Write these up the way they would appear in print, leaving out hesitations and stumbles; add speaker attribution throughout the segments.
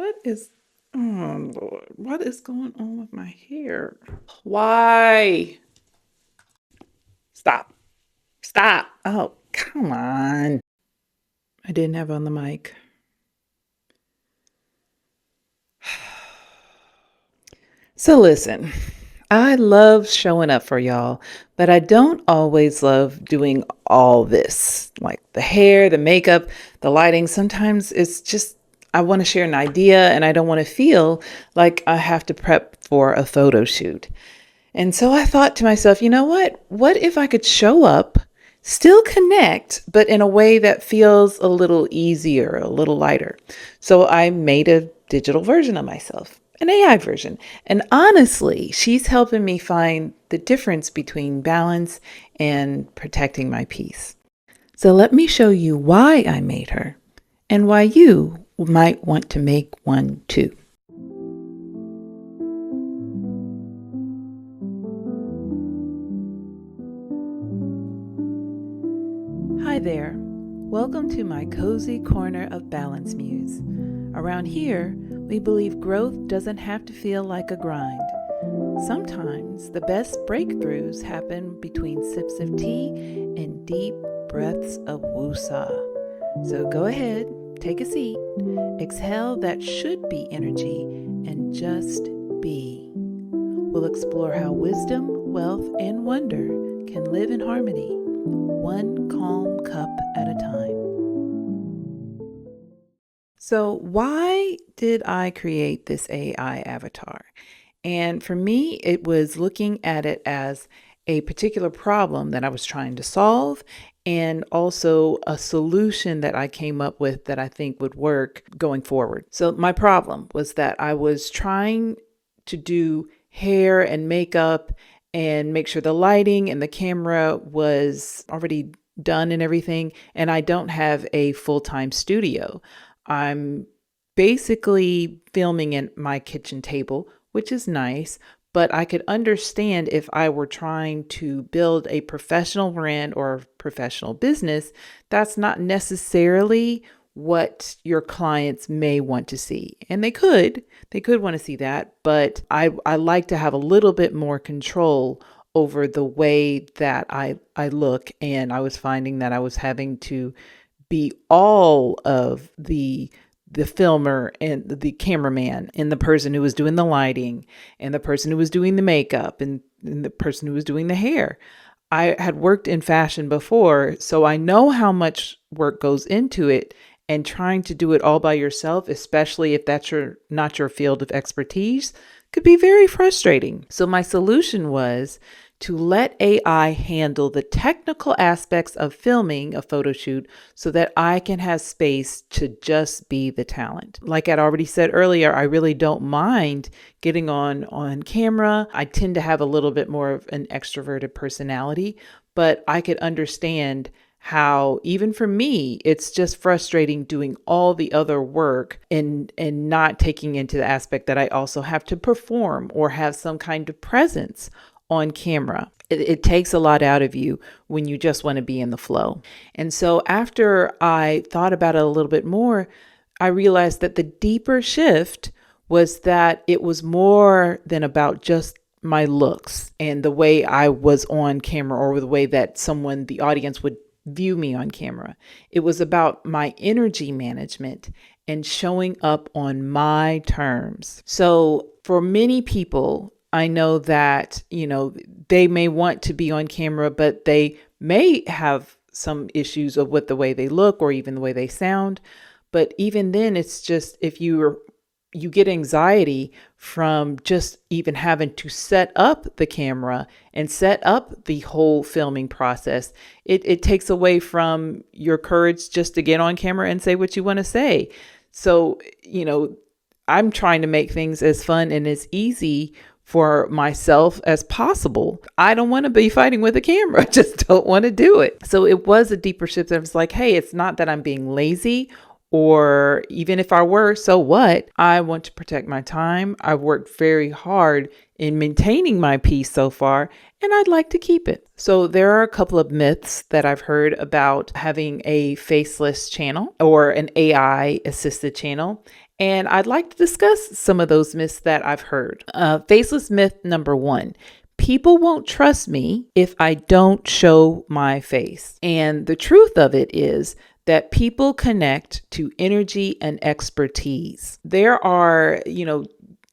Speaker 1: What is, oh Lord, what is going on with my hair? Why? Stop. Stop. Oh, come on. I didn't have on the mic. So listen, I love showing up for y'all, but I don't always love doing all this, like the hair, the makeup, the lighting. Sometimes it's just, I want to share an idea and I don't want to feel like I have to prep for a photo shoot. And so I thought to myself, you know what? What if I could show up, still connect, but in a way that feels a little easier, a little lighter? So I made a digital version of myself, an AI version. And honestly, she's helping me find the difference between balance and protecting my peace. So let me show you why I made her and why you might want to make one too. Hi there. Welcome to my cozy corner of Balance Muse. Around here, we believe growth doesn't have to feel like a grind. Sometimes the best breakthroughs happen between sips of tea and deep breaths of woosah. So go ahead, take a seat, exhale that should be energy, and just be. We'll explore how wisdom, wealth, and wonder can live in harmony, one calm cup at a time. So, why did I create this AI avatar? And for me, it was looking at it as a particular problem that I was trying to solve and also a solution that I came up with that I think would work going forward. So, my problem was that I was trying to do hair and makeup and make sure the lighting and the camera was already done and everything. And I don't have a full-time studio. I'm basically filming at my kitchen table, which is nice, but I could understand if I were trying to build a professional brand or professional business, that's not necessarily what your clients may want to see. And they could want to see that, but I like to have a little bit more control over the way that I look. And I was finding that I was having to be all of the filmer and the cameraman and the person who was doing the lighting and the person who was doing the makeup and the person who was doing the hair. I had worked in fashion before, so I know how much work goes into it, and trying to do it all by yourself, especially if that's not your field of expertise, could be very frustrating. So my solution was to let AI handle the technical aspects of filming a photo shoot so that I can have space to just be the talent. Like I'd already said earlier, I really don't mind getting on camera. I tend to have a little bit more of an extroverted personality, but I could understand how even for me, it's just frustrating doing all the other work and not taking into the aspect that I also have to perform or have some kind of presence on camera. It takes a lot out of you when you just want to be in the flow. And so after I thought about it a little bit more, I realized that the deeper shift was that it was more than about just my looks and the way I was on camera or the way that the audience would view me on camera. It was about my energy management and showing up on my terms. So for many people, I know that, they may want to be on camera, but they may have some issues with the way they look or even the way they sound. But even then, it's just if you get anxiety from just even having to set up the camera and set up the whole filming process. It takes away from your courage just to get on camera and say what you want to say. So, I'm trying to make things as fun and as easy for myself as possible. I don't want to be fighting with a camera. I just don't want to do it. So it was a deeper shift. I was like, hey, it's not that I'm being lazy or even if I were, so what? I want to protect my time. I've worked very hard in maintaining my peace so far, and I'd like to keep it. So there are a couple of myths that I've heard about having a faceless channel or an AI assisted channel. And I'd like to discuss some of those myths that I've heard. Faceless myth number one. People won't trust me if I don't show my face. And the truth of it is that people connect to energy and expertise. There are,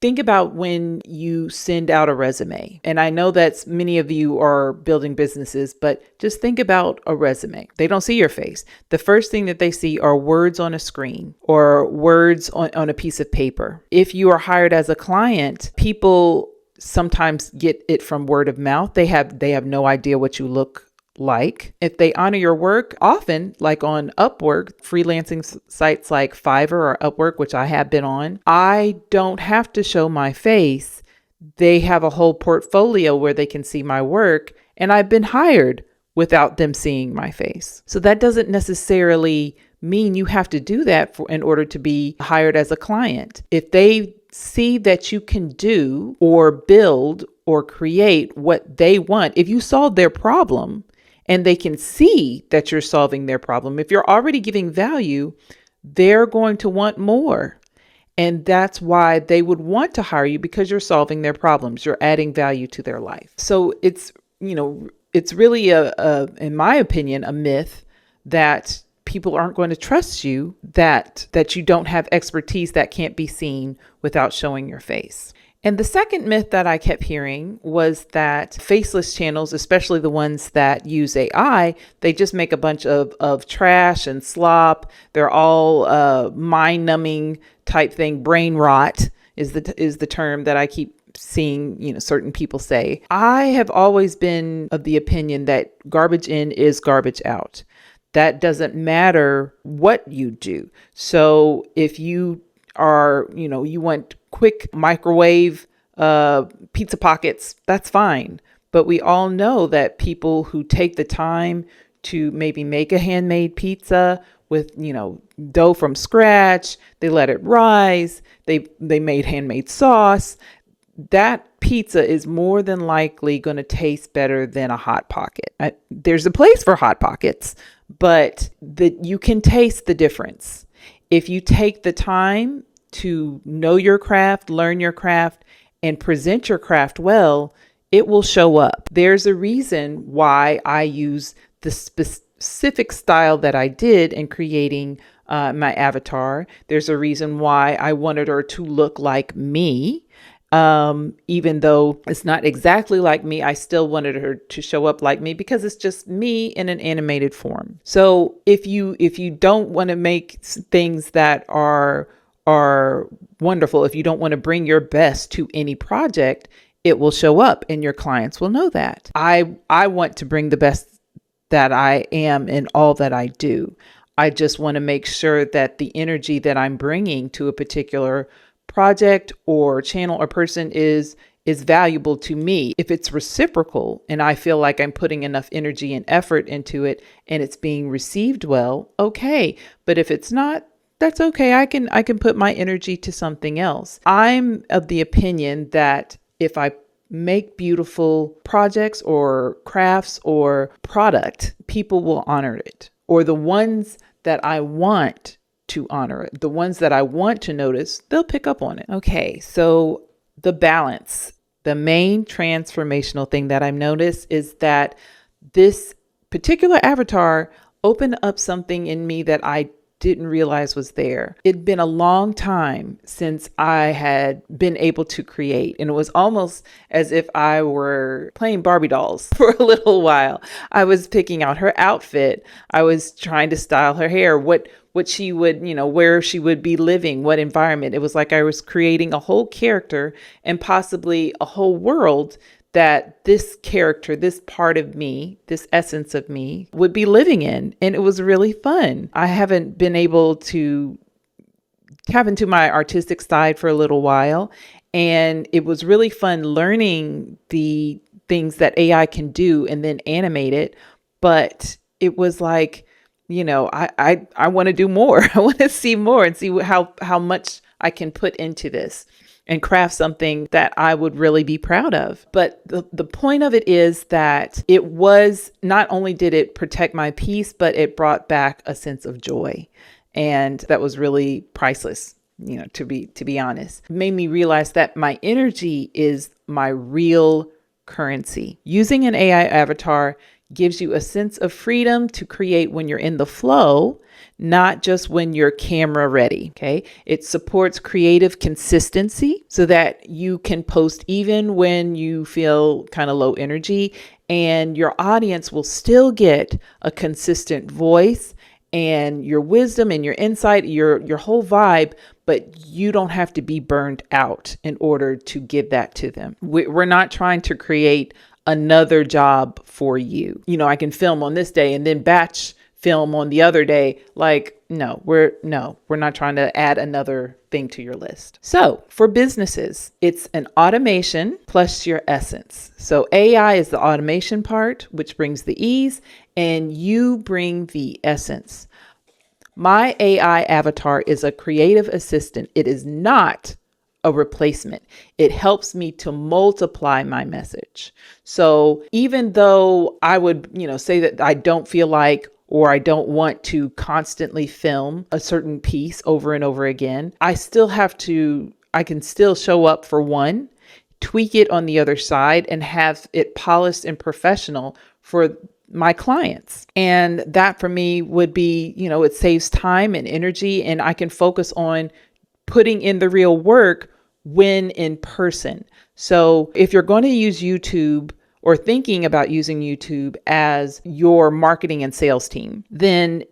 Speaker 1: think about when you send out a resume. And I know that many of you are building businesses, but just think about a resume. They don't see your face. The first thing that they see are words on a screen or words on a piece of paper. If you are hired as a client, people sometimes get it from word of mouth. They have no idea what you look like. If they honor your work, often like on Upwork, freelancing sites like Fiverr or Upwork, which I have been on, I don't have to show my face. They have a whole portfolio where they can see my work, and I've been hired without them seeing my face. So that doesn't necessarily mean you have to do that in order to be hired as a client. If they see that you can do or build or create what they want, if you solve their problem, and they can see that you're solving their problem. If you're already giving value, they're going to want more. And that's why they would want to hire you, because you're solving their problems. You're adding value to their life. So it's really in my opinion, a myth that people aren't going to trust you, that you don't have expertise that can't be seen without showing your face. And the second myth that I kept hearing was that faceless channels, especially the ones that use AI, they just make a bunch of trash and slop. They're all mind-numbing type thing. Brain rot is the term that I keep seeing, certain people say. I have always been of the opinion that garbage in is garbage out. That doesn't matter what you do. So if you are, you want quick microwave pizza pockets, that's fine. But we all know that people who take the time to maybe make a handmade pizza with, dough from scratch, they let it rise, they made handmade sauce, that pizza is more than likely going to taste better than a Hot Pocket. There's a place for Hot Pockets, but you can taste the difference. If you take the time to know your craft, learn your craft, and present your craft well, it will show up. There's a reason why I use the specific style that I did in creating my avatar. There's a reason why I wanted her to look like me. Even though it's not exactly like me, I still wanted her to show up like me because it's just me in an animated form. So if you don't want to make things that are wonderful, if you don't want to bring your best to any project, it will show up and your clients will know that. I want to bring the best that I am in all that I do. I just want to make sure that the energy that I'm bringing to a particular project or channel or person is valuable to me. If it's reciprocal and I feel like I'm putting enough energy and effort into it and it's being received well, okay. But if it's not, that's okay. I can put my energy to something else. I'm of the opinion that if I make beautiful projects or crafts or product, people will honor it, or the ones that I want to honor it. The ones that I want to notice, they'll pick up on it. Okay, so the balance, the main transformational thing that I've noticed is that this particular avatar opened up something in me that I didn't realize was there. It'd been a long time since I had been able to create, and it was almost as if I were playing Barbie dolls for a little while. I was picking out her outfit. I was trying to style her hair, what she would, where she would be living, what environment. It was like I was creating a whole character and possibly a whole world that this character, this part of me, this essence of me would be living in. And it was really fun. I haven't been able to tap into my artistic side for a little while. And it was really fun learning the things that AI can do and then animate it. But it was like I want to do more. I want to see more and see how much I can put into this and craft something that I would really be proud of. But the point of it is that it was, not only did it protect my peace, but it brought back a sense of joy. And that was really priceless, to be honest. It made me realize that my energy is my real currency. Using an AI avatar gives you a sense of freedom to create when you're in the flow, not just when you're camera ready. Okay. It supports creative consistency so that you can post even when you feel kind of low energy, and your audience will still get a consistent voice and your wisdom and your insight, your whole vibe, but you don't have to be burned out in order to give that to them. We're not trying to create another job for you. I can film on this day and then batch film on the other day. We're not trying to add another thing to your list. So for businesses, it's an automation plus your essence. So AI is the automation part, which brings the ease, and you bring the essence. My AI avatar is a creative assistant. It is not a replacement. It helps me to multiply my message. So even though I would, say that I don't feel like, or I don't want to constantly film a certain piece over and over again, I can still show up for one, tweak it on the other side, and have it polished and professional for my clients. And that for me would be, it saves time and energy, and I can focus on putting in the real work when in person. So if you're going to use YouTube or thinking about using YouTube as your marketing and sales team, then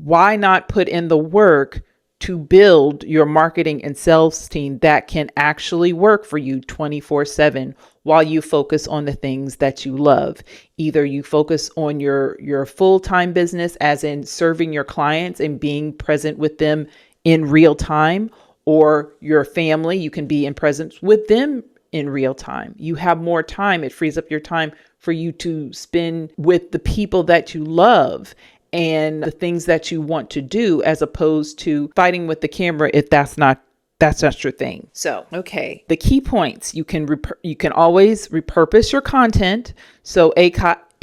Speaker 1: why not put in the work to build your marketing and sales team that can actually work for you 24/7 while you focus on the things that you love? Either you focus on your full-time business, as in serving your clients and being present with them in real time, or your family, you can be in presence with them in real time. You have more time. It frees up your time for you to spend with the people that you love and the things that you want to do, as opposed to fighting with the camera if that's not your thing. So, okay, the key points: you can always repurpose your content. So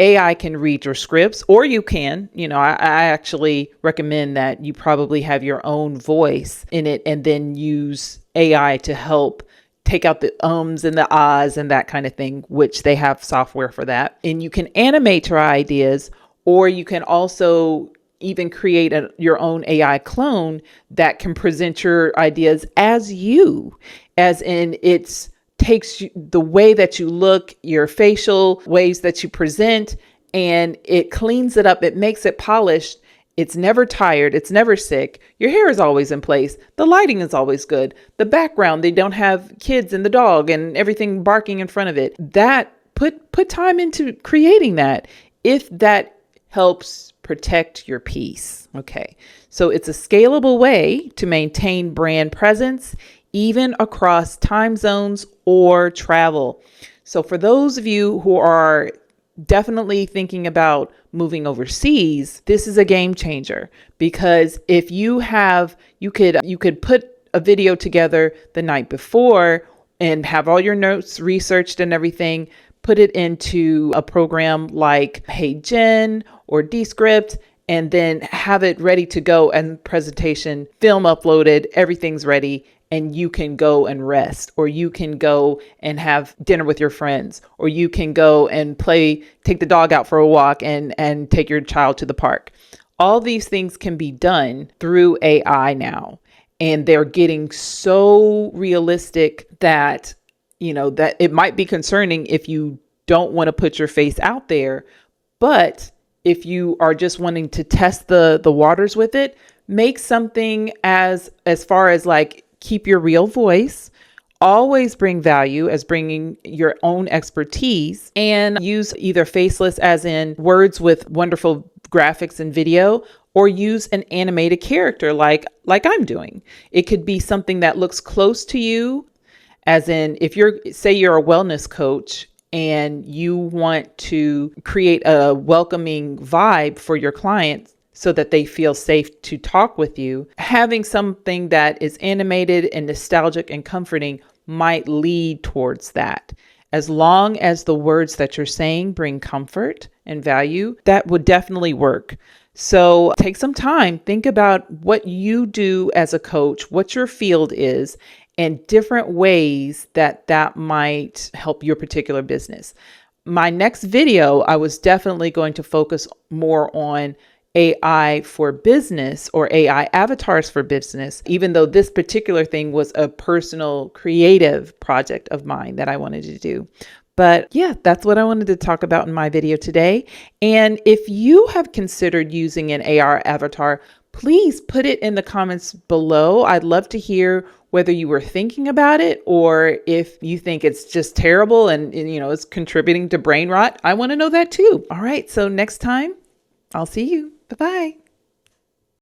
Speaker 1: AI can read your scripts, or you can, I actually recommend that you probably have your own voice in it and then use AI to help take out the ums and the ahs and that kind of thing, which they have software for that. And you can animate your ideas, or you can also even create your own AI clone that can present your ideas as you, as in takes the way that you look, your facial ways that you present, and it cleans it up. It makes it polished. It's never tired. It's never sick. Your hair is always in place. The lighting is always good. The background, they don't have kids and the dog and everything barking in front of it. That put time into creating that, if that helps protect your peace. Okay. So it's a scalable way to maintain brand presence, even across time zones or travel. So for those of you who are definitely thinking about moving overseas, this is a game changer, because if you could put a video together the night before and have all your notes researched and everything, put it into a program like Hey Gen or Descript, and then have it ready to go and presentation, film uploaded, everything's ready, and you can go and rest, or you can go and have dinner with your friends, or you can go and take the dog out for a walk and take your child to the park. All these things can be done through AI now, and they're getting so realistic that, that it might be concerning if you don't want to put your face out there. But if you are just wanting to test the waters with it, make something as far as like, keep your real voice, always bring value as bringing your own expertise, and use either faceless, as in words with wonderful graphics and video, or use an animated character like I'm doing. It could be something that looks close to you, as in if you're a wellness coach and you want to create a welcoming vibe for your clients, so that they feel safe to talk with you. Having something that is animated and nostalgic and comforting might lead towards that. As long as the words that you're saying bring comfort and value, that would definitely work. So take some time, think about what you do as a coach, what your field is, and different ways that that might help your particular business. My next video, I was definitely going to focus more on AI for business or AI avatars for business, even though this particular thing was a personal creative project of mine that I wanted to do. But yeah, that's what I wanted to talk about in my video today. And if you have considered using an AR avatar, please put it in the comments below. I'd love to hear whether you were thinking about it or if you think it's just terrible and it's contributing to brain rot. I want to know that too. All right, so next time, I'll see you. Bye-bye.